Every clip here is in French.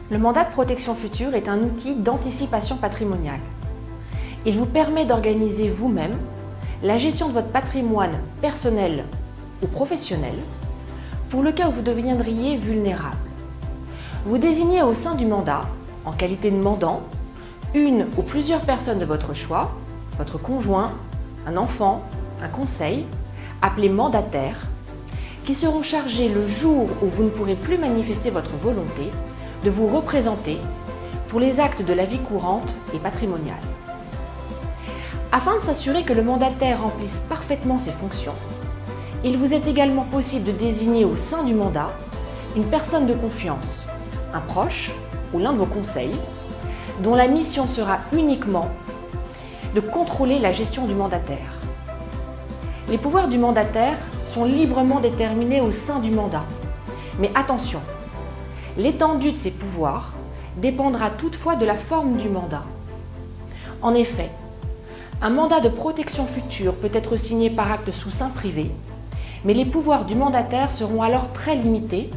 Le mandat de protection future est un outil d'anticipation patrimoniale. Il vous permet d'organiser vous-même la gestion de votre patrimoine personnel ou professionnel pour le cas où vous deviendriez vulnérable. Vous désignez au sein du mandat, en qualité de mandant, une ou plusieurs personnes de votre choix, votre conjoint, un enfant, un conseil, appelés mandataires, qui seront chargés le jour où vous ne pourrez plus manifester votre volonté de vous représenter pour les actes de la vie courante et patrimoniale. Afin de s'assurer que le mandataire remplisse parfaitement ses fonctions, il vous est également possible de désigner au sein du mandat une personne de confiance, un proche ou l'un de vos conseils, dont la mission sera uniquement de contrôler la gestion du mandataire. Les pouvoirs du mandataire sont librement déterminés au sein du mandat. Mais attention, l'étendue de ces pouvoirs dépendra toutefois de la forme du mandat. En effet, un mandat de protection future peut être signé par acte sous seing privé, mais les pouvoirs du mandataire seront alors très limités,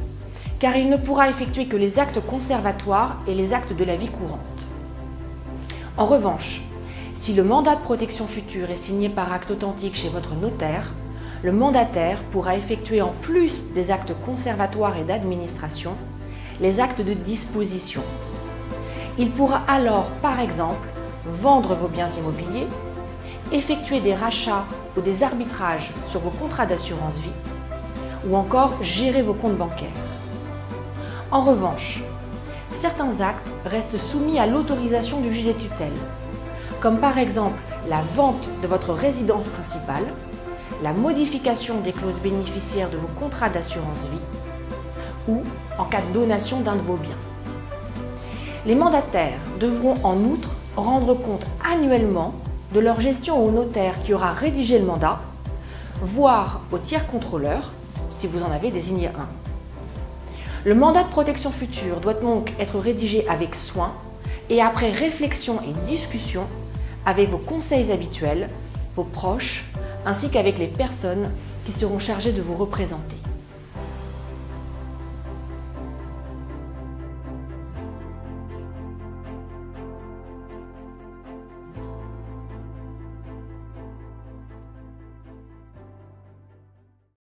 car il ne pourra effectuer que les actes conservatoires et les actes de la vie courante. En revanche, si le mandat de protection future est signé par acte authentique chez votre notaire, le mandataire pourra effectuer en plus des actes conservatoires et d'administration, les actes de disposition. Il pourra alors, par exemple, vendre vos biens immobiliers, effectuer des rachats ou des arbitrages sur vos contrats d'assurance vie, ou encore gérer vos comptes bancaires. En revanche, certains actes restent soumis à l'autorisation du juge des tutelles, comme par exemple la vente de votre résidence principale, la modification des clauses bénéficiaires de vos contrats d'assurance vie ou en cas de donation d'un de vos biens. Les mandataires devront en outre rendre compte annuellement de leur gestion au notaire qui aura rédigé le mandat, voire au tiers contrôleur si vous en avez désigné un. Le mandat de protection future doit donc être rédigé avec soin et après réflexion et discussion avec vos conseils habituels, vos proches, ainsi qu'avec les personnes qui seront chargées de vous représenter.